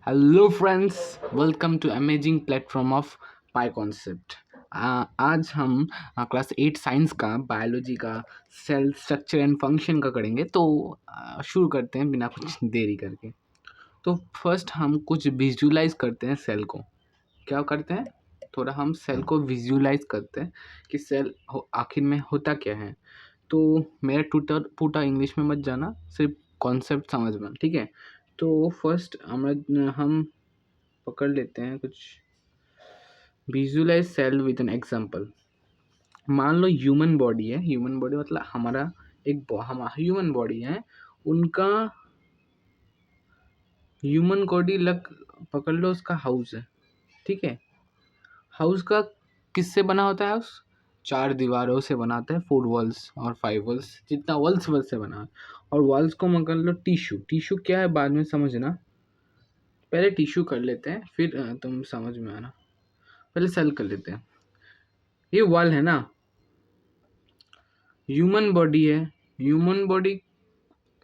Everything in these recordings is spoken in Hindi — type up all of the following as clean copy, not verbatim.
Hello friends, welcome to amazing platform of pi concept. आज हम क्लास 8 साइंस का बायोलॉजी का सेल स्ट्रक्चर एंड फंक्शन का करेंगे। तो शुरू करते हैं बिना कुछ देरी करके। तो फर्स्ट हम कुछ विजुलाइज करते हैं सेल को। क्या करते हैं? थोड़ा हम सेल को विजुलाइज करते हैं कि सेल आखिर में होता क्या है। तो मेरा ट्विटर पूरा इंग्लिश में मत जाना, सिर्फ कॉन्सेप्ट समझ में, ठीक है। तो फर्स्ट हम पकड़ लेते हैं कुछ visualise cell with an example. मान लो ह्यूमन बॉडी है। ह्यूमन बॉडी मतलब हमारा ह्यूमन बॉडी है। उनका ह्यूमन बॉडी लग पकड़ लो, उसका हाउस है, ठीक है। हाउस का किससे बना होता है? हाउस 4 दीवारों से बनाता है, 4 वॉल्स और 5 वॉल्स, जितना वॉल्स वॉल्स से बना है। और वॉल्स को पकड़ लो टिश्यू। टिश्यू क्या है बाद में समझना, पहले टिश्यू कर लेते हैं फिर तुम समझ में आना। पहले सेल कर लेते हैं। ये वॉल है ना, ह्यूमन बॉडी है। ह्यूमन बॉडी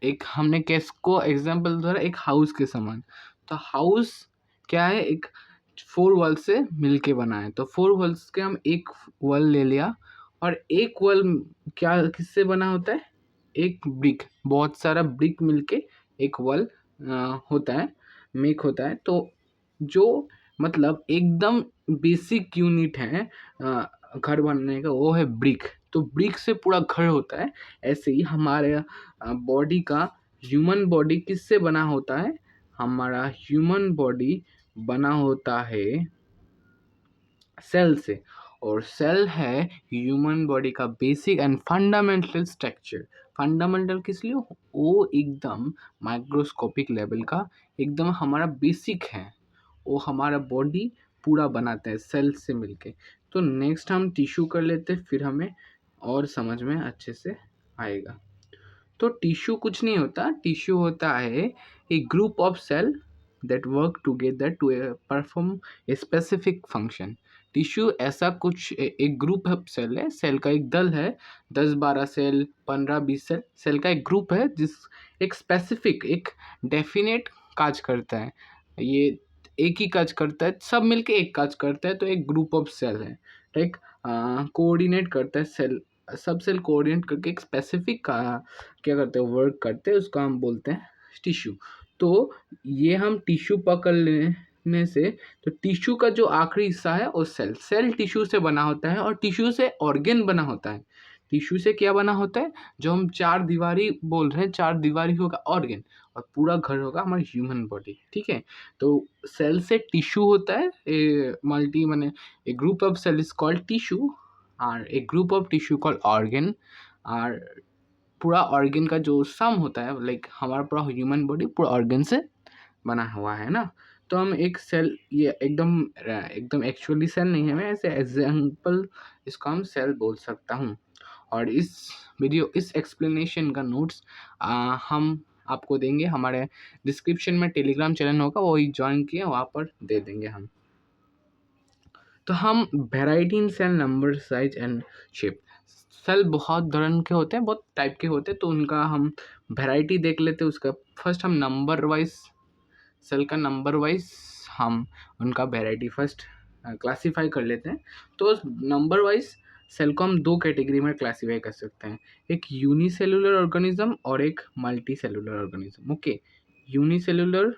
एक हमने किसको एग्जांपल दिया? एक हाउस के समान। तो हाउस क्या है? एक 4 वॉल से मिलके बना है। तो 4 वॉल्स के हम एक वॉल ले लिया। और एक वॉल क्या किससे बना होता है? एक ब्रिक, बहुत सारा ब्रिक मिलके एक वॉल होता है, मेक होता है। तो जो मतलब एकदम बेसिक यूनिट है घर बनने का, वो है ब्रिक। तो ब्रिक से पूरा घर होता है। ऐसे ही हमारे बॉडी का, ह्यूमन बॉडी किससे बना होता है? हमारा ह्यूमन बॉडी बना होता है सेल से। और सेल है ह्यूमन बॉडी का basic and fundamental structure. Fundamental किस लिए? वो एकदम माइक्रोस्कोपिक लेवल का, एकदम हमारा बेसिक है। वो हमारा बॉडी पूरा बनाते हैं सेल से मिलके। तो नेक्स्ट हम टिश्यू कर लेते हैं, फिर हमें और समझ में अच्छे से आएगा। तो टिश्यू कुछ नहीं होता। टिश्यू होता है a group of cell that work together to perform a specific function. Tissue ऐसा कुछ एक ग्रुप ऑफ सेल है। सेल का एक दल है, 10-12 सेल, 15-20 सेल। सेल का एक ग्रुप है जिस एक स्पेसिफिक, एक डेफिनेट काज करता है। ये एक ही काज करता है, सब मिलके एक काज करता है। तो एक ग्रुप ऑफ सेल है, ठीक। कोऑर्डिनेट करता है सेल, सब सेल कोऑर्डिनेट करके एक स्पेसिफिक का क्या करते हैं, वर्क करते हैं। उसको हम बोलते हैं टिश्यू। तो ये हम टिश्यू पकड़ लेने से, तो टिश्यू का जो आखिरी हिस्सा है वो सेल, सेल टिश्यू से बना होता है। और टिश्यू से ऑर्गेन बना होता है। टिश्यू से क्या बना होता है? जो हम 4 दीवारी बोल रहे हैं, 4 दीवारी होगा ऑर्गेन, और पूरा घर होगा हमारा ह्यूमन बॉडी, ठीक है। तो सेल से टिश्यू होता है, मल्टी माने a group of cell is called tissue, और a group of tissue called organ. और पूरा ऑर्गेन का जो सम होता है, लाइक हमारा पूरा ह्यूमन बॉडी पूरा ऑर्गेन से बना हुआ है ना। तो हम एक सेल, ये एकदम एकदम एक्चुअली सेल नहीं है, मैं ऐसे एग्जाम्पल इसको हम सेल बोल सकता हूँ। और इस एक्सप्लेनेशन का नोट्स हम आपको देंगे। हमारे डिस्क्रिप्शन में टेलीग्राम चैनल होगा, वही ज्वाइन किए, वहाँ पर दे देंगे हम। तो हम variety in cell number, size and shape. Cell बहुत तरह के होते हैं, बहुत टाइप के होते हैं। तो उनका हम वेराइटी देख लेते हैं। उसका फर्स्ट हम नंबर वाइज, सेल का नंबर वाइज हम उनका वेराइटी फर्स्ट क्लासीफाई कर लेते हैं। तो नंबर वाइज सेल को हम 2 कैटेगरी में क्लासीफाई कर सकते हैं, एक यूनिसेलुलर ऑर्गेनिज्म और एक multi cellular organism. Okay, unicellular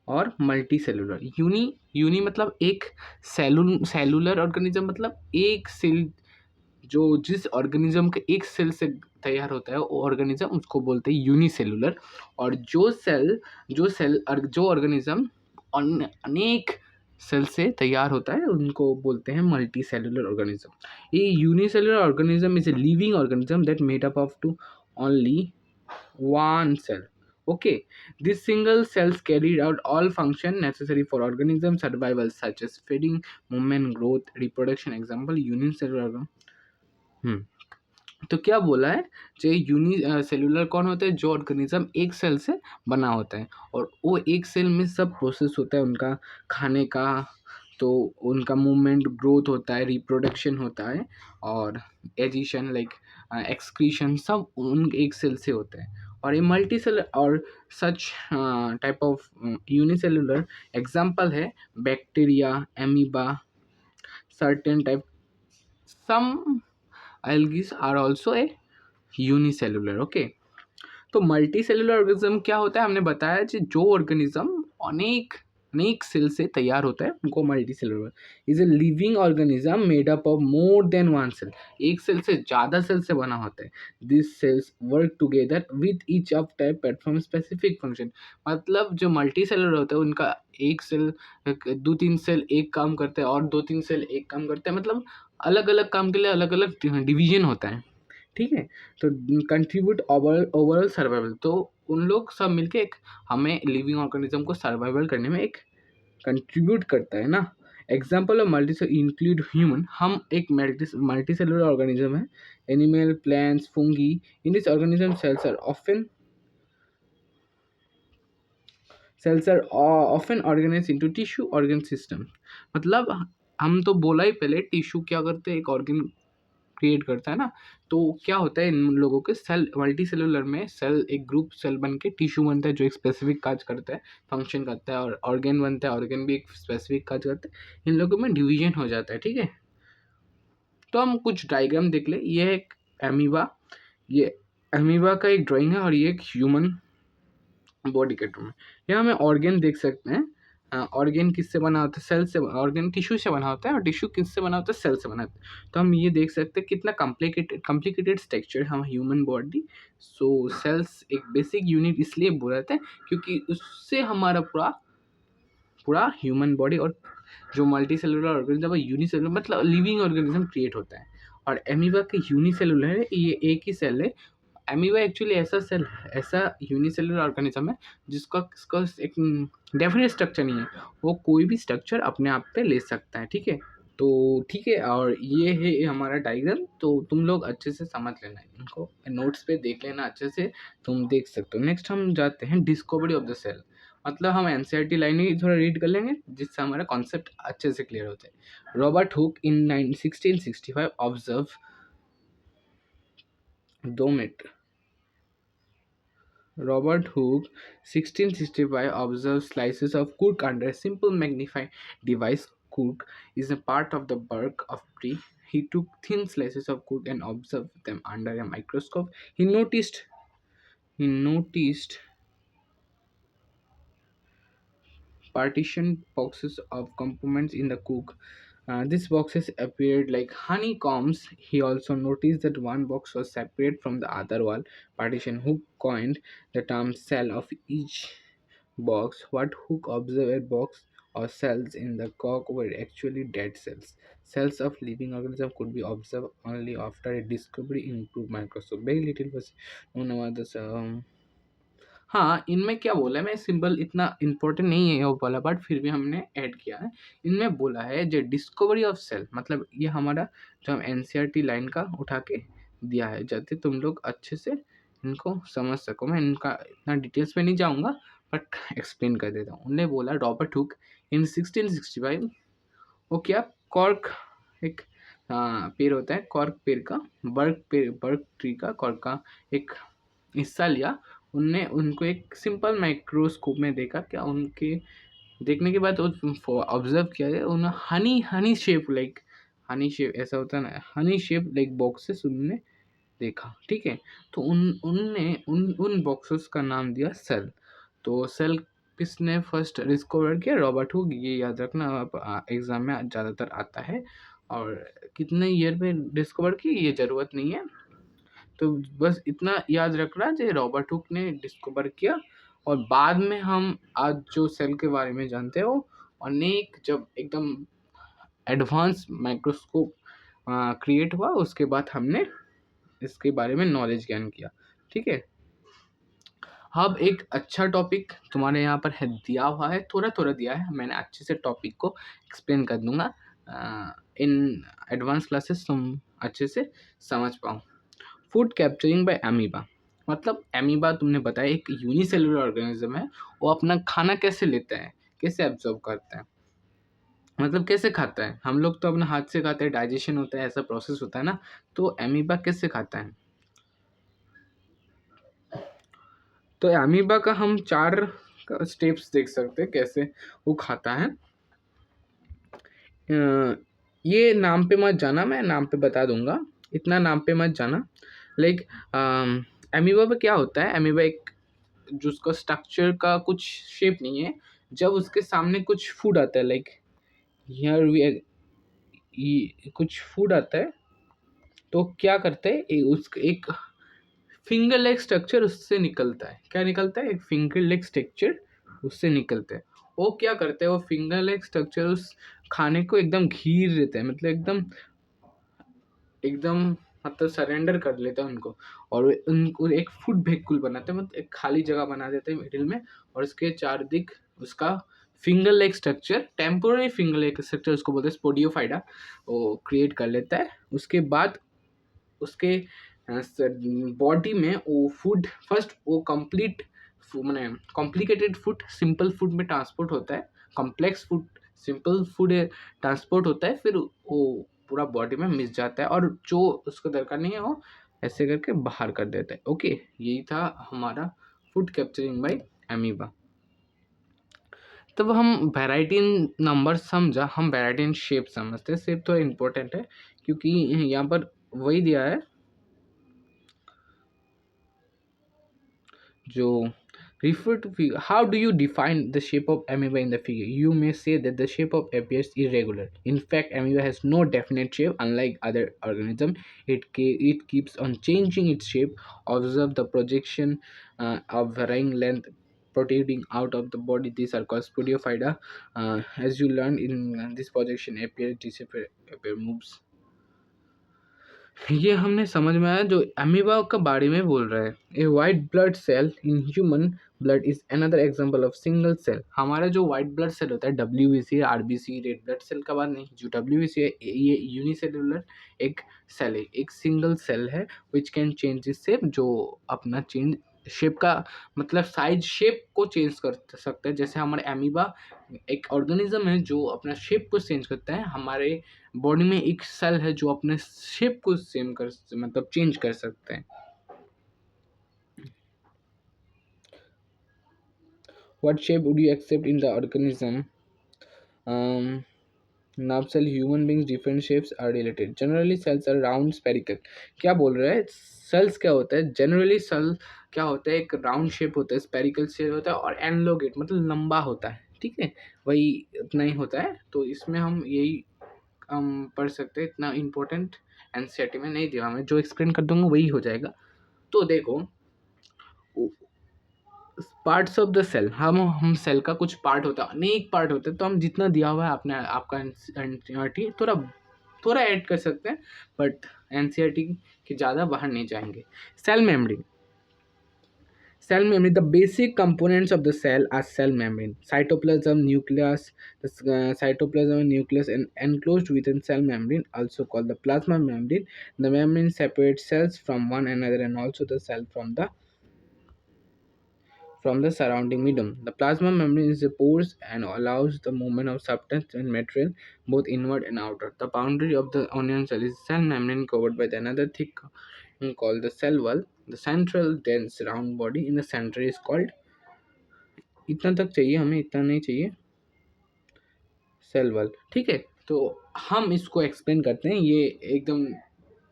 और मल्टी सेलुलर। यूनी मतलब एक, सेलुलर ऑर्गेनिज्म मतलब एक सेल, जो जिस ऑर्गेनिज्म के एक सेल से तैयार होता है वो ऑर्गेनिज्म, उसको बोलते हैं यूनिसेलुलर। और जो ऑर्गेनिज्म अनेक सेल से तैयार होता है, उनको बोलते हैं मल्टी सेलुलर ऑर्गेनिज्म। ये unicellular organism is a living organism that made up of to only one cell. Okay, these single cells carried out all function necessary for organism survival, such as feeding, movement, growth, reproduction. Example unicellular organ. तो क्या बोला है? जो यूनि सेलुलर कौन होता है? जो ऑर्गेनिज्म एक सेल से बना होता है, और वो एक सेल में सब प्रोसेस होता है उनका खाने का। तो उनका मूवमेंट, ग्रोथ होता है, रिप्रोडक्शन होता है, और एजिशन लाइक एक्सक्रीशन, सब उन एक सेल से होता है। और ये मल्टी सेलर और such type of unicellular example है bacteria, amoeba, certain type, some algae are also a unicellular. Okay, तो मल्टी सेलुलर ऑर्गेनिज्म क्या होता है, हमने बताया कि जो ऑर्गेनिज्म अनेक अनेक सेल से तैयार होता है उनको multi cellular is a living organism made up of more than one cell. एक सेल से ज़्यादा सेल से बना होता है। This cells work together with each of type perform specific function. मतलब जो मल्टी सेलुलर होता है उनका एक सेल, दो तीन सेल एक काम करते हैं और दो तीन सेल एक काम करते हैं, मतलब अलग अलग काम के लिए अलग अलग डिवीजन होता है। ठीक है, तो कंट्रीब्यूट ओवरऑल सर्वाइवल, तो उन लोग सब मिलके एक हमें लिविंग ऑर्गेनिज्म को सर्वाइवल करने में एक कंट्रीब्यूट करता है ना। Example of multi include human, हम एक मल्टी सेलुलर ऑर्गेनिज्म है। Animal, plants, fungi, in this organism cells are often organise into tissue organ system. मतलब हम तो बोला ही पहले, टिश्यू क्या करते हैं, एक ऑर्गन क्रिएट करता है ना। तो क्या होता है इन लोगों के सेल, मल्टी सेलुलर में सेल एक ग्रुप सेल बन के टिश्यू बनता है जो एक स्पेसिफिक काज करता है, फंक्शन करता है, और ऑर्गेन बनता है, ऑर्गेन भी एक स्पेसिफिक काज करता है। इन लोगों में डिवीजन हो जाता है। ठीक है, तो हम कुछ डायग्राम देख ले। ये एक एमीबा, ये एमीबा का एक ड्राइंग है और ये एक ह्यूमन बॉडी के टर्म में। यहाँ हमें ऑर्गेन देख सकते हैं। ऑर्गेन किससे बना होता है, सेल से। ऑर्गेन टिश्यू से बना होता है और टिश्यू किससे बना होता है, सेल से बना होता है। तो हम ये देख सकते हैं कितना कॉम्प्लिकेटेड स्ट्रक्चर हम ह्यूमन बॉडी। सो सेल्स एक बेसिक यूनिट इसलिए बोलते हैं क्योंकि उससे हमारा पूरा पूरा ह्यूमन बॉडी और जो मल्टी सेलुलर ऑर्गेनिज्म है, यूनिसेलुलर मतलब लिविंग ऑर्गेनिज्म क्रिएट होता है। और एमीबा के यूनिसेलुलर है, ये एक ही सेल है। एमीबा एक्चुअली ऐसा सेल, ऐसा यूनिसेलुलर ऑर्गेनिज्म है जिसका इसका एक डेफिनेट स्ट्रक्चर नहीं है, वो कोई भी स्ट्रक्चर अपने आप पे ले सकता है। ठीक है, तो ठीक है, और ये है हमारा डायग्राम, तो तुम लोग अच्छे से समझ लेना, इनको नोट्स पे देख लेना अच्छे से, तुम देख सकते हो। नेक्स्ट हम जाते हैं डिस्कवरी ऑफ द सेल। मतलब हम एनसीईआरटी लाइन ही थोड़ा रीड कर लेंगे जिससे हमारा कॉन्सेप्ट अच्छे से क्लियर होता है। Robert Hooke in 1665 observe, 2 minute. Robert Hooke, 1665, observed slices of cork under a simple magnifying device. Cork is a part of the bark of tree. He took thin slices of cork and observed them under a microscope. He noticed partition boxes of components in the cork. These boxes appeared like honeycombs. He also noticed that one box was separate from the other wall partition. Hooke coined the term cell of each box. What Hooke observed box or cells in the cork were actually dead cells. Cells of living organism could be observed only after a discovery in improved microscope. Very little was known about this. हाँ, इनमें क्या बोला है, मैं सिंपल इतना इम्पोर्टेंट नहीं है वो वाला पार्ट, फिर भी हमने ऐड किया है। इनमें बोला है जो डिस्कवरी ऑफ सेल, मतलब ये हमारा जो हम एनसीईआरटी लाइन का उठा के दिया है, जाते तुम लोग अच्छे से इनको समझ सको। मैं इनका इतना डिटेल्स में नहीं जाऊँगा बट एक्सप्लेन कर देता हूँ। उन्होंने बोला रॉबर्ट हुक इन 1665, वो क्या, कॉर्क एक पेड़ होता है, कॉर्क पेड़ का, बर्क ट्री का कॉर्क का एक हिस्सा लिया। उनने उनको एक सिंपल माइक्रोस्कोप में देखा, क्या उनके देखने के बाद ऑब्जर्व किया है उन्हें Honey shape like, Honey shape ऐसा होता है ना, हनी शेप लाइक बॉक्सेस उन्होंने देखा। ठीक है, तो उनने उन बॉक्सेस का नाम दिया सेल। तो सेल किसने फर्स्ट डिस्कवर किया, रॉबर्ट हुक। ये याद रखना, आप एग्जाम में ज़्यादातर आता है। और कितने ईयर में डिस्कवर की ये ज़रूरत नहीं है, तो बस इतना याद रखना जो रॉबर्ट हुक ने डिस्कवर किया। और बाद में हम आज जो सेल के बारे में जानते हो, अनेक जब एकदम एडवांस माइक्रोस्कोप क्रिएट हुआ, उसके बाद हमने इसके बारे में नॉलेज गेन किया। ठीक है, अब एक अच्छा टॉपिक तुम्हारे यहाँ पर है, दिया हुआ है, थोड़ा थोड़ा दिया है, मैंने अच्छे से टॉपिक को एक्सप्लेन कर दूंगा इन एडवांस क्लासेस, तुम अच्छे से समझ पाओ। फूड कैप्चरिंग बाय एमीबा, मतलब एमीबा तुमने बताया एक यूनिसेलुलर ऑर्गेनिज्म है, वो अपना खाना कैसे लेता है, कैसे एब्जॉर्ब करता है, मतलब कैसे खाता है। हम लोग तो अपने हाथ से खाते हैं, डाइजेशन होता है, ऐसा प्रोसेस होता है ना। तो एमीबा कैसे खाता है, तो अमीबा का हम 4 स्टेप्स देख सकते हैं कैसे वो खाता है। ये नाम पे मत जाना, मैं नाम पे बता दूंगा, इतना नाम पे मत जाना। लाइक अमीबा पे क्या होता है, अमीबा एक जो उसका स्ट्रक्चर का कुछ शेप नहीं है, जब उसके सामने कुछ फूड आता है, लाइक हियर वी कुछ फूड आता है, तो क्या करते हैं एक फिंगर लेग स्ट्रक्चर उससे निकलता है। क्या निकलता है? एक फिंगर लेग स्ट्रक्चर उससे निकलता है। वो क्या करते हैं, वो फिंगर लेग स्ट्रक्चर उस खाने को एकदम घेर देते हैं, मतलब एकदम एकदम मतलब सरेंडर कर लेते हैं उनको, और उनको एक फूड भेक्यूल बनाते हैं, मतलब एक खाली जगह बना देते हैं मिडिल में, और उसके चार दिक उसका finger leg structure, temporary finger leg structure उसको बोलते हैं, स्पोडियोफाइडा, वो क्रिएट कर लेता है। उसके बाद उसके बॉडी में वो फूड फर्स्ट वो कंप्लीट मैंने कॉम्प्लिकेटेड फूड सिंपल फूड में ट्रांसपोर्ट होता है, complex food simple food transport होता है, फिर वो पूरा बॉडी में मिस जाता है, और जो उसको दरकार नहीं है वो ऐसे करके बाहर कर देता है। ओके, यही था हमारा फूड कैप्चरिंग बाय अमीबा। तब हम वैरायटी इन नंबर समझा, हम वैरायटी इन शेप समझते हैं। शेप तो इम्पोर्टेंट है क्योंकि यहाँ पर वही दिया है जो refer to figure. How do you define the shape of amoeba in the figure? You may say that the shape of appears irregular. In fact, amoeba has no definite shape. Unlike other organisms, it keeps on changing its shape. Observe the projection of varying length protruding out of the body. These are called spodiophyta. As you learned in this projection, appear, disappear, appear, moves. ये हमने समझ में आया जो अमीबा का बारे में बोल रहा है। A white blood cell in human blood is another example of single cell. हमारा जो वाइट ब्लड सेल होता है, WBC, RBC, red blood cell का बात नहीं, जो डब्ल्यूबीसी है ये यूनिसेलुलर एक सेल है, एक सिंगल सेल है विच कैन चेंज इस शेप, जो अपना चेंज शेप का मतलब साइज शेप को चेंज कर सकता है। जैसे हमारे अमीबा एक ऑर्गेनिज्म है जो अपना शेप को चेंज करता है, हमारे बॉडी में एक सेल है जो अपने शेप को सेम कर मतलब चेंज कर सकते हैं। What shape would you accept in the organism? Nerve cell, human beings, different shapes are related. Generally cells are round spherical. क्या बोल रहे हैं? सेल्स क्या होता है? जनरली सेल क्या होता है? एक राउंड शेप होता है, स्पेरिकल शेप होता है, और एनलोगेट मतलब लंबा होता है। ठीक है, वही इतना ही होता है। तो इसमें हम यही पढ़ सकते हैं, इतना इम्पोर्टेंट एनसीईआरटी में नहीं दिया, मैं जो एक्सप्लेन कर दूंगा वही हो जाएगा। तो देखो पार्ट्स ऑफ द सेल, हम सेल का कुछ पार्ट होता है, अनेक पार्ट होते हैं, तो हम जितना दिया हुआ है आपने आपका एनसीईआरटी थोड़ा थोड़ा ऐड कर सकते हैं, बट एनसीईआरटी के ज़्यादा बाहर नहीं जाएंगे। Cell membrane, cell membrane, the basic components of the cell are cell membrane, cytoplasm, nucleus. The cytoplasm and nucleus and enclosed within cell membrane, also called the plasma membrane. The membrane separates cells from one another and also the cell from the surrounding medium. The plasma membrane is a pores and allows the movement of substance and material both inward and outward. The boundary of the onion cell is cell membrane covered by another thick called the cell wall. The central dense round body in the center is called, इतना तक चाहिए हमें, इतना नहीं चाहिए, सेल वॉल। ठीक है, तो हम इसको एक्सप्लेन करते हैं, ये एकदम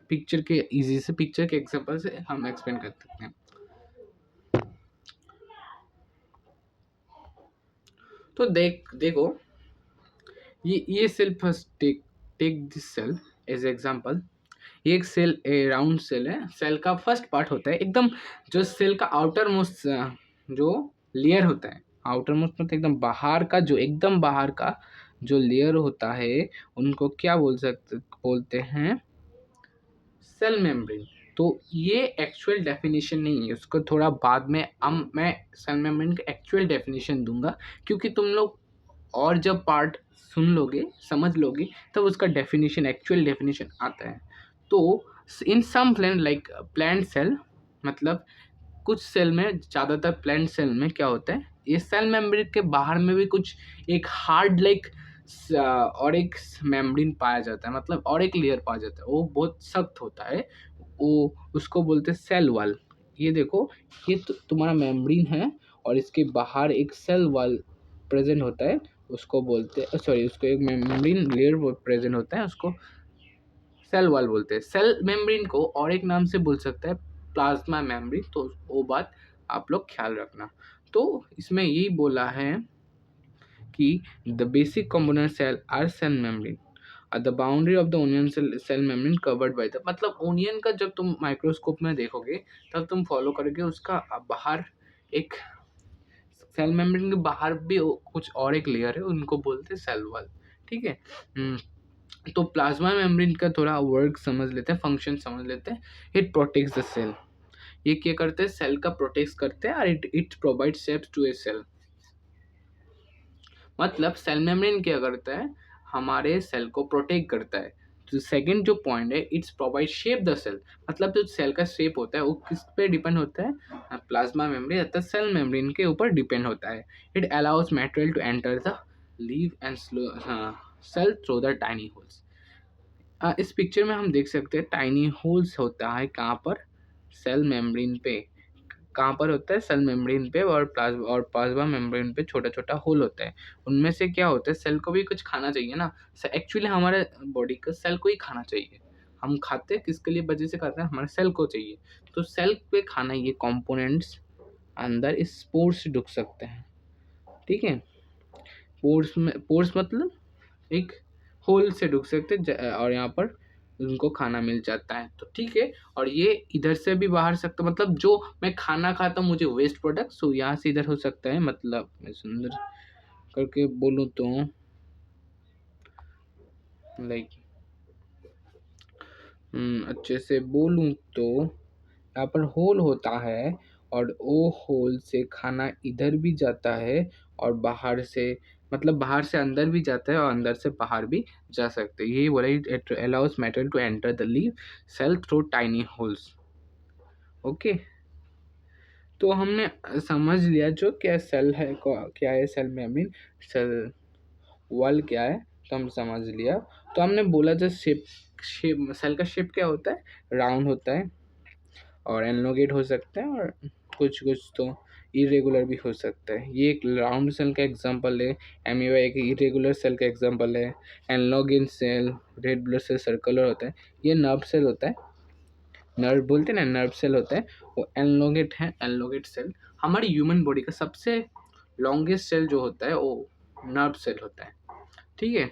पिक्चर के इजी से पिक्चर के एग्जांपल से हम एक्सप्लेन कर सकते हैं। तो देखो ये cell first take this cell as example. ये एक सेल राउंड सेल है, सेल का फर्स्ट पार्ट होता है एकदम, जो सेल का आउटर मोस्ट जो लेयर होता है, आउटर मोस्ट मतलब एकदम बाहर का, जो एकदम बाहर का जो लेयर होता है, उनको क्या बोलते हैं? Cell membrane. तो ये एक्चुअल डेफिनेशन नहीं है, उसको थोड़ा बाद में मैं सेल मेम्ब्रेन का एक्चुअल डेफिनेशन दूंगा, क्योंकि तुम लोग और जब पार्ट सुन लोगे समझ लोगे तब उसका डेफिनेशन एक्चुअल डेफिनेशन आता है। तो in some plant like plant cell, मतलब कुछ सेल में, ज़्यादातर प्लांट सेल में क्या होता है, ये सेल मेम्ब्रेन के बाहर में भी कुछ एक हार्ड लाइक और एक मेम्ब्रेन पाया जाता है, मतलब और एक लेयर पाया जाता है, वो बहुत सख्त होता है, वो उसको बोलते हैं सेल वॉल। ये देखो, ये तो तुम्हारा मेम्ब्रेन है और इसके बाहर एक सेल वॉल प्रेजेंट होता है, उसको बोलते हैं, सॉरी, उसको एक मेम्ब्रेन लेयर प्रेजेंट होता है, उसको सेल वॉल बोलते हैं। सेल मेम्ब्रेन को और एक नाम से बोल सकता है प्लाज्मा मेम्ब्रेन, तो वो बात आप लोग ख्याल रखना। तो इसमें यही बोला है कि the basic component cell are cell membrane, at the boundary of the onion cell membrane covered by the, मतलब ओनियन का जब तुम माइक्रोस्कोप में देखोगे तब तुम फॉलो करोगे उसका बाहर एक सेल मेम्ब्रेन के बाहर भी कुछ और एक लेयर है, उनको बोलते हैं सेल वॉल। ठीक है। तो प्लाज्मा मेम्ब्रेन का थोड़ा वर्क समझ लेते हैं, फंक्शन समझ लेते हैं। इट प्रोटेक्ट्स द सेल, ये क्या करते हैं, सेल का प्रोटेक्ट करते हैं, और it provide shapes to a cell. मतलब सेल मेम्ब्रेन क्या करता है, हमारे सेल को प्रोटेक्ट करता है। तो सेकंड जो पॉइंट है, it's provide shape the cell, मतलब जो सेल का शेप होता है वो किस पे डिपेंड होता है, प्लाज्मा मेम्ब्रेन अर्थात सेल मेम्ब्रेन के ऊपर डिपेंड होता है। It allows material to enter the leave and slow cell through the tiny holes. इस पिक्चर में हम देख सकते हैं टाइनी होल्स होता है कहाँ पर, सेल मेम्ब्रेन पे। कहाँ पर होता है, सेल मेम्ब्रेन पे, और प्लाज्मा मेम्ब्रेन पे छोटा छोटा होल होता है। उनमें से क्या होता है, सेल को भी कुछ खाना चाहिए ना। एक्चुअली हमारे बॉडी का सेल को ही खाना चाहिए। हम खाते हैं किसके लिए, वजह से खाते हैं, हमारे सेल को चाहिए। तो सेल पे खाना ये कंपोनेंट्स अंदर इस पोर्स से ढुक सकते हैं। ठीक है। पोर्स में, पोर्स मतलब एक होल से ढुक सकते और यहाँ पर उनको खाना मिल जाता है। तो ठीक है। और ये इधर से भी बाहर सकता, मतलब जो मैं खाना खाता हूँ मुझे वेस्ट प्रोडक्ट, सो यहाँ से इधर हो सकता है। मतलब मैं सुंदर करके बोलूँ तो लाइक अच्छे से बोलूँ तो यहाँ पर होल होता है, और वो होल से खाना इधर भी जाता है और बाहर से, मतलब बाहर से अंदर भी जाता है और अंदर से बाहर भी जा सकते हैं। यही बोला, it allows matter to enter the leave cell through tiny holes. Okay. तो हमने समझ लिया जो क्या सेल है, क्या है सेल मेम्ब्रेन, सेल वॉल क्या है, तो हम समझ लिया। तो हमने बोला जो शेप, सेल का शेप क्या होता है, राउंड होता है और एनलोगेट हो सकता है, और कुछ कुछ तो इरेगुलर भी हो सकता है। ये एक राउंड सेल का एग्जांपल है, एमीबा एक इरेगुलर सेल का एग्जांपल है। एनलोगेन cell, red blood cell circular होता है। ये नर्व सेल होता है, नर्व बोलते हैं ना, नर्व सेल होता है, वो एनलोगेट है, एनलोगेट सेल। हमारी ह्यूमन बॉडी का सबसे लॉन्गेस्ट सेल जो होता है वो नर्व सेल होता है। ठीक है।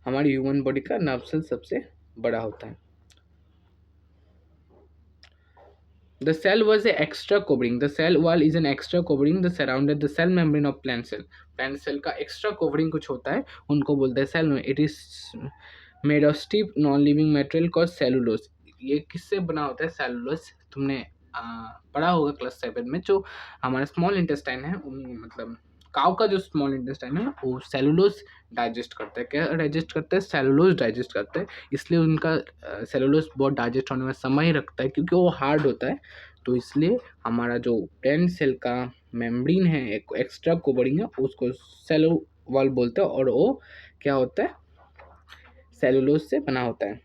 हमारी ह्यूमन बॉडी का नर्व सेल सबसे बड़ा होता है। The cell was an extra covering. The cell wall is an extra covering that surrounded the cell membrane of plant cell. Plant cell का extra covering कुछ होता है, उनको बोलते हैं cell. It is made of stiff non-living material called cellulose. ये किससे बना होता है, cellulose? तुमने पढ़ा होगा क्लास 7 में, जो हमारा स्मॉल इंटेस्टाइन है, मतलब काव का जो स्मॉल इंटेस्टाइन है वो सेलुलोज डाइजेस्ट करता है। क्या डाइजेस्ट करता है, सेलुलोज डाइजेस्ट करता है। इसलिए उनका सेलुलोज बहुत डाइजेस्ट होने में समय रखता है, क्योंकि वो हार्ड होता है। तो इसलिए हमारा जो प्लांट सेल का मेम्ब्रेन है, एक एक्स्ट्रा कोवरिंग है, उसको सेलो वॉल बोलते हैं, और वो क्या होता है, सेलुलोज से बना होता है।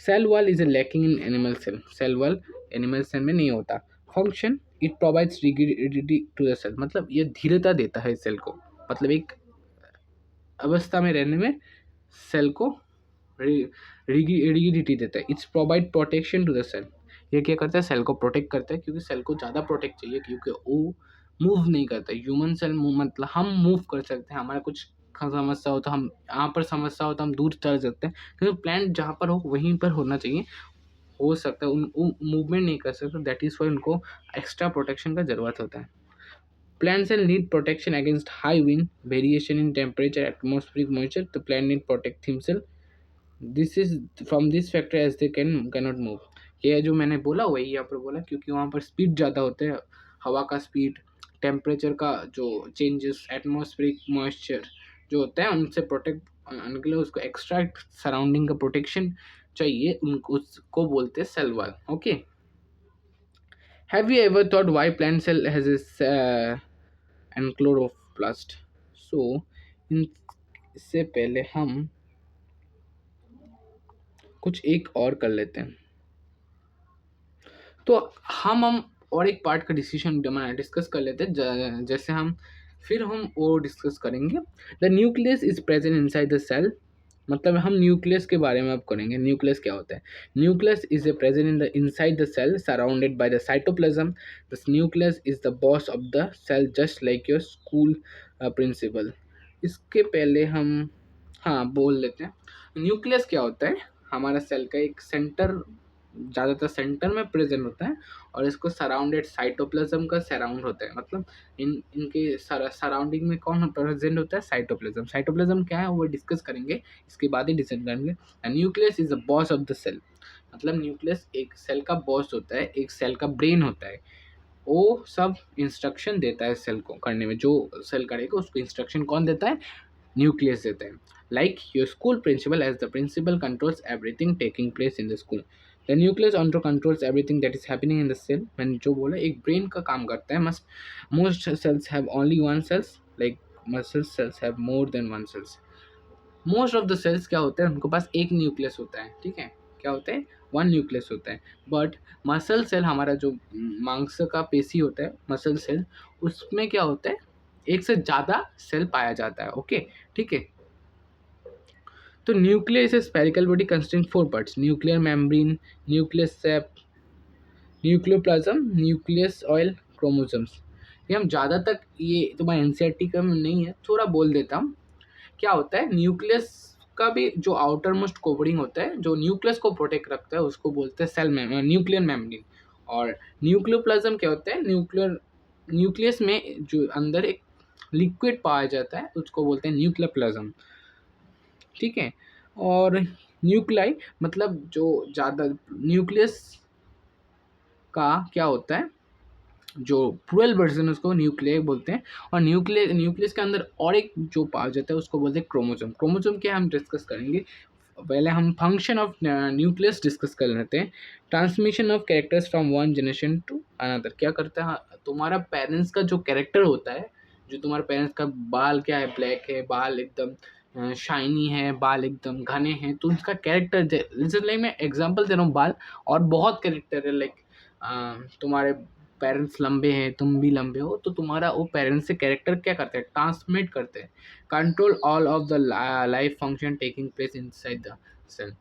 Cell wall is a lacking in animal cell, cell wall animal cell में नहीं होता। Function, it provides rigidity to the cell, मतलब ये धीरता देता है सेल को, मतलब एक अवस्था में रहने में सेल को रिगिडिटी देता है। It's provide protection to the cell, ये क्या करता है, सेल को प्रोटेक्ट करता है, क्योंकि सेल को ज़्यादा प्रोटेक्ट चाहिए, क्योंकि वो मूव नहीं करता। ह्यूमन सेल मूव, मतलब हम मूव कर सकते हैं, हमारा कुछ समस्या हो तो हम, यहाँ पर समस्या हो तो हम दूर चल सकते हैं, क्योंकि प्लांट जहाँ पर हो वहीं पर होना चाहिए। हो सकता है उन मूवमेंट नहीं कर सकते, दैट इज़ वाई उनको एक्स्ट्रा प्रोटेक्शन का ज़रूरत होता है। Plants will need protection against high wind, variation in temperature, atmospheric moisture. The plant need protect themselves. This is from this factor as they cannot move. ये जो मैंने बोला वही यहाँ पर बोला, क्योंकि वहाँ पर स्पीड ज़्यादा होते हैं, हवा का स्पीड, टेम्परेचर का जो चेंजेस, एटमॉस्फेरिक मॉइस्चर जो होता है, उनसे प्रोटेक्ट होने के लिए उसको एक्स्ट्रा सराउंडिंग का प्रोटेक्शन चाहिए, उनको उसको बोलते हैं cell wall. Okay. Have you ever thought why plant cell has a and chloroplast? So इससे पहले हम कुछ एक और कर लेते हैं। तो हम और एक पार्ट का डिसीजन डिस्कस कर लेते हैं, जैसे हम वो डिस्कस करेंगे। The nucleus is present inside the cell. मतलब हम न्यूक्लियस के बारे में अब करेंगे। न्यूक्लियस क्या होता है? Nucleus is a present in the inside the cell surrounded by the cytoplasm. This nucleus is the boss of the cell just like your school principal. इसके पहले हम हाँ बोल लेते हैं। न्यूक्लियस क्या होता है? हमारा सेल का एक सेंटर, ज़्यादातर सेंटर में प्रेजेंट होता है, और इसको सराउंडेड साइटोप्लाज्म का सराउंड होता है। मतलब इनके सराउंडिंग में कौन प्रेजेंट होता है? साइटोप्लाज्म। साइटोप्लाज्म क्या है वो डिस्कस करेंगे, इसके बाद ही डिसाइड करेंगे। Nucleus is the boss of the cell. मतलब न्यूक्लियस एक सेल का बॉस होता है, एक सेल का ब्रेन होता है। वो सब इंस्ट्रक्शन देता है सेल को करने में, जो सेल करेगा उसको इंस्ट्रक्शन कौन देता है? न्यूक्लियस देते हैं। Like your school principal, as the principal controls everything taking place in the school, the nucleus also controls everything that is happening in the cell. मैंने जो बोला, एक ब्रेन का काम करता है। Must most cells have only one cells, like muscle cells have more than one cells. Most of the cells क्या होते हैं, उनके पास एक न्यूक्लियस होता है। ठीक है, क्या होता है? वन न्यूक्लियस होता है। बट मसल सेल, हमारा जो मांस का पेशी होता है, मसल सेल, उसमें क्या होता है? एक से ज़्यादा सेल पाया जाता है। ओके, ठीक है। तो nucleus is spherical body consisting four parts: nuclear membrane, nucleus sap, nucleoplasm, nucleolus, chromosomes. ये हम ज़्यादा तक, ये तुम्हारा एनसीईआरटी का नहीं है, थोड़ा बोल देता हूँ। क्या होता है? न्यूक्लियस का भी जो आउटर मोस्ट कवरिंग होता है, जो न्यूक्लियस को प्रोटेक्ट रखता है, उसको बोलते हैं सेल में न्यूक्लियर मेम्ब्रेन। और न्यूक्लियोप्लाज्म क्या होता है? न्यूक्लियस में जो अंदर एक लिक्विड पाया जाता है, उसको बोलते हैं न्यूक्लियोप्लाज्म। ठीक है। और न्यूक्लाई, मतलब जो ज़्यादा न्यूक्लियस का क्या होता है, जो प्लूरल वर्जन है उसको न्यूक्लियर बोलते हैं। और न्यूक्लियस के अंदर और एक जो पाया जाता है उसको बोलते हैं क्रोमोसोम। क्रोमोसोम क्या हम डिस्कस करेंगे। पहले हम फंक्शन ऑफ न्यूक्लियस डिस्कस कर लेते हैं। Transmission of characters from one generation to another. क्या करता है? तुम्हारा पेरेंट्स का जो कैरेक्टर होता है, जो तुम्हारे पेरेंट्स का बाल क्या है, ब्लैक है, बाल एकदम शाइनी है, बाल एकदम घने हैं, तो उसका कैरेक्टर, जैसे लाइक मैं एग्जांपल दे रहा हूँ बाल, और बहुत कैरेक्टर है। लाइक तुम्हारे पेरेंट्स लंबे हैं, तुम भी लंबे हो, तो तुम्हारा वो पेरेंट्स से कैरेक्टर क्या करते हैं? ट्रांसमिट करते हैं। Control all of the life function taking place inside the cell.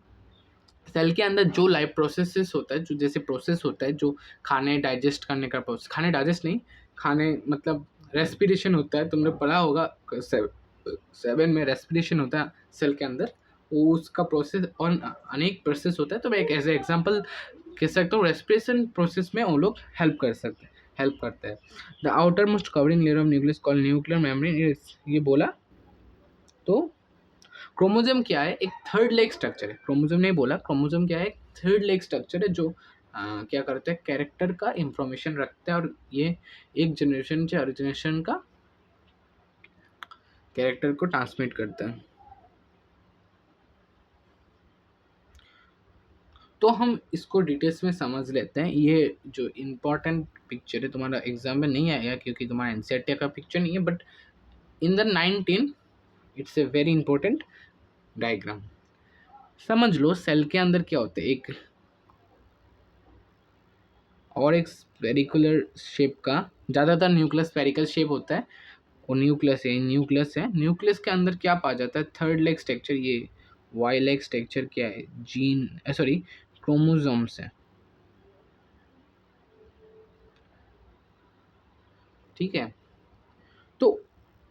Cell के अंदर जो लाइफ प्रोसेसेस होता है, जो जैसे प्रोसेस होता है, जो खाने डाइजेस्ट करने का प्रोसेस, खाने डाइजेस्ट नहीं, खाने मतलब रेस्पिरेशन होता है। तुमने पढ़ा होगा 7 में रेस्पिरेशन होता है सेल के अंदर, वो उसका प्रोसेस और अनेक प्रोसेस होता है। तो मैं एक एज ए एग्जाम्पल कह सकता हूँ, रेस्पिरेशन प्रोसेस में वो लोग हेल्प करते हैं। The outer most covering layer of nucleus called nuclear membrane, ये बोला। तो क्रोमोसोम क्या है? एक थर्ड लेग स्ट्रक्चर है। क्रोमोसोम नहीं बोला, क्रोमोसोम क्या है? एक थर्ड लेग स्ट्रक्चर है, जो क्या करते हैं? कैरेक्टर का इंफॉर्मेशन रखता है, और ये एक जनरेशन से हर जनरेशन का कैरेक्टर को ट्रांसमिट करता है। तो हम इसको डिटेल्स में समझ लेते हैं। ये जो इम्पोर्टेंट पिक्चर है, तुम्हारा एग्जाम में नहीं आएगा क्योंकि तुम्हारा एनसीईआरटी का पिक्चर नहीं है, but in the 19 it's a very important diagram. समझ लो सेल के अंदर क्या होता है, एक स्पेरिकुलर शेप का, ज़्यादातर न्यूक्लियस स्पेरिकल शेप होता है, वो न्यूक्लियस के अंदर क्या पाया जाता है? Third leg structure. ये वाई लेग स्ट्रक्चर क्या है? क्रोमोसोम्स है। ठीक है, तो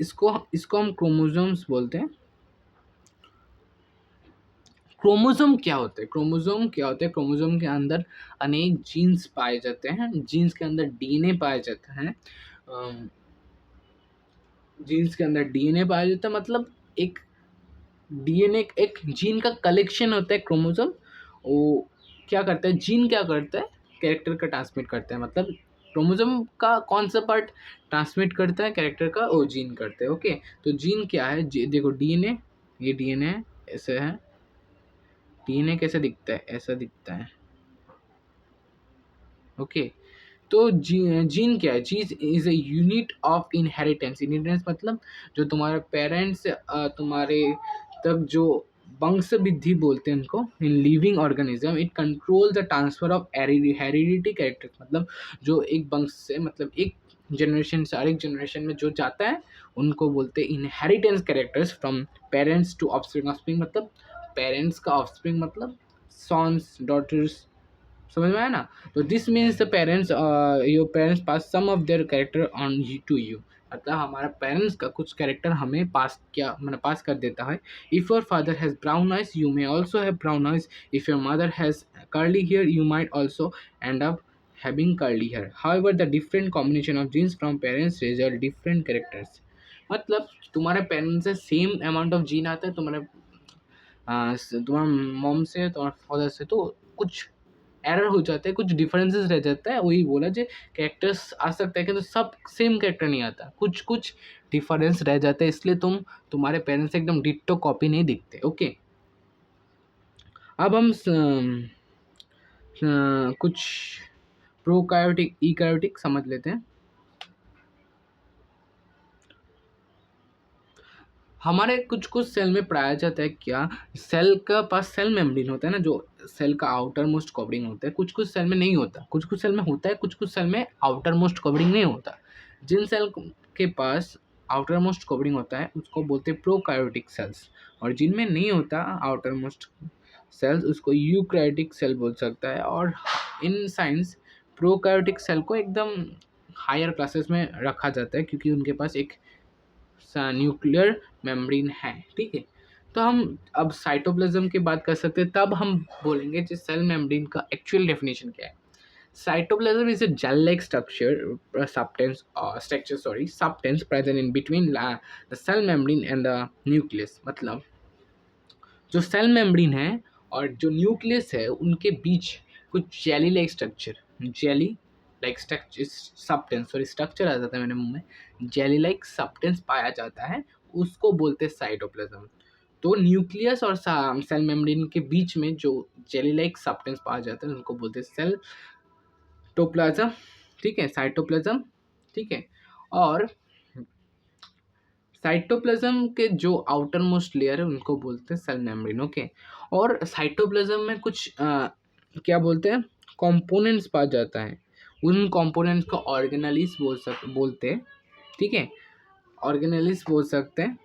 इसको इसको हम क्रोमोसोम्स बोलते हैं। क्रोमोसोम क्या होते हैं? क्रोमोसोम के अंदर अनेक जीन्स पाए जाते हैं। जीन्स के अंदर डीएनए पाया जाता है। जीन्स के अंदर डीएनए पाया जाता है, मतलब एक डीएनए, एक जीन का कलेक्शन होता है क्रोमोसोम। वो क्या करता है? जीन क्या करता है? कैरेक्टर का ट्रांसमिट करता है। मतलब क्रोमोसोम का कौन सा पार्ट ट्रांसमिट करता है कैरेक्टर का? वो जीन करते हैं। ओके, तो जीन क्या है? देखो डीएनए, ये डीएनए ऐसे है। डीएनए कैसे दिखता है? ऐसा दिखता है। ओके, तो जीन क्या है? Gene is a unit of inheritance. Inheritance मतलब जो तुम्हारे पेरेंट्स तुम्हारे तक जो वंश वृद्धि बोलते हैं इनको in living organism. It control the transfer of heredity character, मतलब जो एक वंश से मतलब एक जनरेशन से अगले जनरेशन में जो जाता है उनको बोलते हैं inheritance characters from parents to offspring. Offspring मतलब पेरेंट्स का ऑफस्प्रिंग मतलब सॉन्स डॉटर्स, समझ में आया ना। तो this means the parents your parents pass some of their character on to you, मतलब हमारा पेरेंट्स का कुछ कैरेक्टर हमें पास किया मतलब पास कर देता है। If your father has brown eyes you may also have brown eyes, if your mother has curly hair you might also end up having curly hair. However, the different combination of genes from parents result different characters. मतलब तुम्हारे पेरेंट्स से सेम अमाउंट ऑफ जीन आता है तुम्हारे मॉम से तुम्हारे फादर से, तो कुछ एरर हो जाता है, कुछ डिफरेंसेस रह जाता है। वही बोला जो कैरेक्टर्स आ सकता है कि तो सब सेम कैरेक्टर नहीं आता, कुछ कुछ डिफरेंस रह जाता है, इसलिए तुम्हारे पेरेंट्स से एकदम डिट्टो कॉपी नहीं दिखते। ओके, अब हम कुछ प्रोकायोटिक इकायोटिक समझ लेते हैं। हमारे कुछ कुछ सेल में पाया जाता है क्या, सेल का पास सेल मेम्ब्रेन होता है ना, जो सेल का आउटर मोस्ट कवरिंग होता है, कुछ कुछ सेल में नहीं होता, कुछ कुछ सेल में होता है, कुछ कुछ सेल में आउटर मोस्ट कवरिंग नहीं होता। जिन सेल के पास आउटर मोस्ट कवरिंग होता है उसको बोलते हैं प्रोकायोटिक सेल्स, और जिनमें नहीं होता आउटर मोस्ट सेल्स उसको यूकैरियोटिक सेल बोल सकता है। और इन साइंस प्रोकायोटिक सेल को एकदम हायर क्लासेस में रखा जाता है क्योंकि उनके पास एक न्यूक्लियर मेम्ब्रेन है। ठीक है, तो हम अब साइटोप्लाज्म की बात कर सकते हैं, तब हम बोलेंगे कि सेल मेम्ब्रेन का एक्चुअल डेफिनेशन क्या है। Cytoplasm is a gel-like substance present in between the cell membrane and the nucleus। मतलब जो सेल मेम्ब्रेन है और जो न्यूक्लियस है उनके बीच कुछ jelly like structure, jelly like structure substance, sorry structure आ जाता है मेरे मुंह में, जेली लाइक सब्सटेंस पाया जाता है, उसको बोलते हैं साइटोप्लाज्म। तो न्यूक्लियस और सेल मेम्ब्रेन के बीच में जो जेली लाइक सब्सटेंस पाया जाता है उनको बोलते हैं सेल्टोप्लाज्म। ठीक है, साइटोप्लाज्म। ठीक है, और साइटोप्लाज्म के जो आउटर मोस्ट लेयर है उनको बोलते हैं सेल मेम्ब्रेन। ओके, और साइटोप्लाज्म में कुछ क्या बोलते हैं कंपोनेंट्स पाया जाता है, उन कंपोनेंट्स को ऑर्गेनेलिस बोलते हैं। ठीक है, ऑर्गेनेलिस बोल सकते हैं।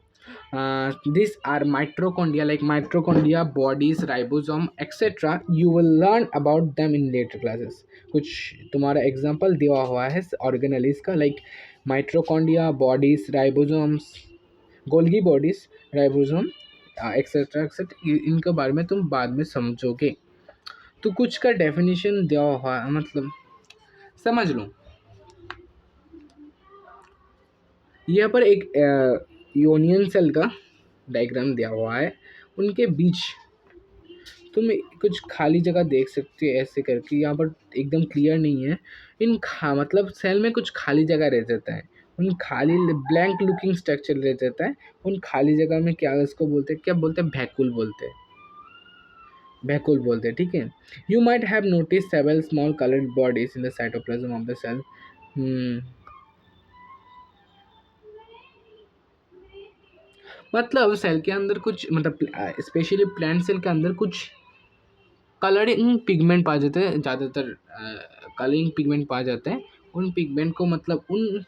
This are mitochondria, like mitochondria, bodies, ribosome etcetera. You will learn about them in later classes. कुछ तुम्हारा एग्जांपल दिया हुआ है ऑर्गेनेलिस का, like mitochondria, bodies, ribosomes, Golgi bodies, ribosome etcetera etcetera, इनके बारे में तुम बाद में समझोगे। तो कुछ का डेफिनेशन दिया हुआ है, मतलब समझ लो। यहाँ पर एक यूनियन सेल का डायग्राम दिया हुआ है, उनके बीच तुम कुछ खाली जगह देख सकते हो ऐसे करके, यहाँ पर एकदम क्लियर नहीं है। मतलब सेल में कुछ खाली जगह रह जाता है, उन खाली ब्लैंक लुकिंग स्ट्रक्चर रह जाता है, उन खाली जगह में क्या उसको बोलते हैं, क्या बोलते हैं, वैक्यूल बोलते हैं, वैक्यूल बोलते हैं। ठीक है, you might have notice several small coloured bodies in the cytoplasm of the cell. मतलब सेल के अंदर कुछ मतलब स्पेशली प्लांट सेल के अंदर कुछ कलरिंग पिगमेंट पाए जाते हैं, ज़्यादातर कलरिंग पिगमेंट पाए जाते हैं। उन पिगमेंट को मतलब उन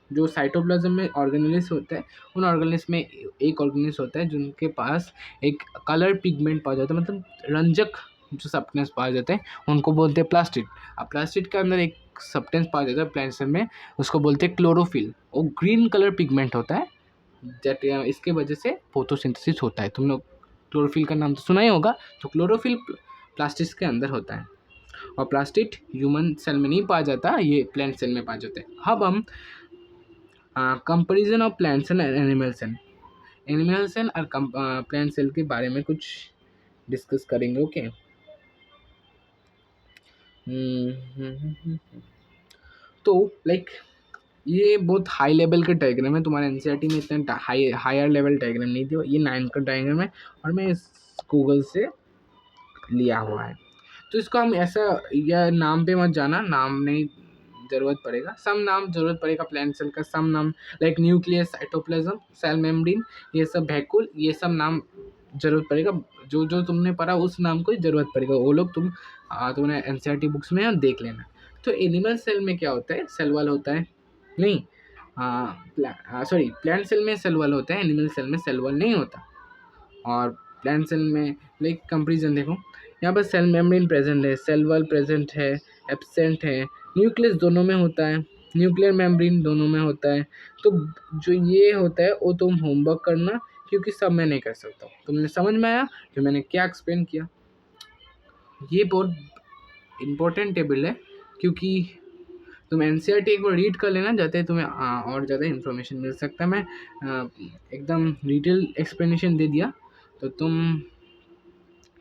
जो साइटोप्लाज्म में ऑर्गेनेलिस होता है, उन ऑर्गेनेलिस में एक ऑर्गेनेलिस होता है जिनके पास एक कलर पिगमेंट पाया जाता है, मतलब रंजक जो सब्सटेंस पाए जाते हैं उनको बोलते हैं प्लास्टिड। अब प्लास्टिड के अंदर एक सब्सटेंस पाया जाता है प्लांट सेल में, उसको बोलते हैं क्लोरोफिल। वो ग्रीन कलर पिगमेंट होता है, दैट इसके वजह से फोटोसिंथेसिस होता है। तुम लोग क्लोरोफिल का नाम तो सुना ही होगा। तो क्लोरोफिल प्लास्टिड के अंदर होता है, और प्लास्टिड ह्यूमन सेल में नहीं पाया जाता, ये प्लांट सेल में पाया जाता है। अब हम comparison of plant cell and animal cell, animal cell और प्लांट सेल के बारे में कुछ डिस्कस करेंगे। ओके, तो लाइक ये बहुत हाई लेवल का डायग्राम है, तुम्हारे एनसीईआरटी में इतना हायर लेवल डायग्राम नहीं दिया, ये 9 का डायग्राम है और मैं इस गूगल से लिया हुआ है। तो इसको हम ऐसा, या नाम पे मत जाना, नाम नहीं जरूरत पड़ेगा, सम नाम जरूरत पड़ेगा प्लांट सेल का, सम नाम like nucleus, cytoplasm, cell membrane, ये सब वैक्यूल, ये सब नाम ज़रूरत पड़ेगा, जो जो तुमने पढ़ा उस नाम को ही ज़रूरत पड़ेगा, वो लोग तुमने एनसीईआरटी बुक्स में देख लेना। तो एनिमल सेल में क्या होता है, सेल वॉल होता है, नहीं, सॉरी, प्लांट सेल में सेल वॉल होता है, एनिमल सेल में सेल वॉल नहीं होता। और प्लांट सेल में लाइक कंपेरिजन देखो, यहाँ पर सेल मेम्ब्रेन प्रेजेंट है, सेल वॉल प्रेजेंट है, एब्सेंट है, न्यूक्लियस दोनों में होता है, न्यूक्लियर मेम्ब्रेन दोनों में होता है। तो जो ये होता है वो तुम होमवर्क करना, क्योंकि सब मैं नहीं कर सकता हूँ। तुमने समझ में आया कि मैंने क्या एक्सप्लेन किया? ये बहुत इम्पोर्टेंट टेबल है, क्योंकि तुम एनसीईआरटी एक बार रीड कर लेना, जाते तुम्हें और ज़्यादा इन्फॉर्मेशन मिल सकता है। मैं एकदम डिटेल एक्सप्लेनेशन दे दिया, तो तुम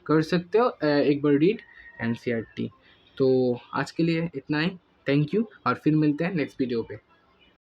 कर सकते हो एक बार रीड एनसीईआरटी। तो आज के लिए इतना ही, थैंक यू, और फिर मिलते हैं नेक्स्ट वीडियो पे।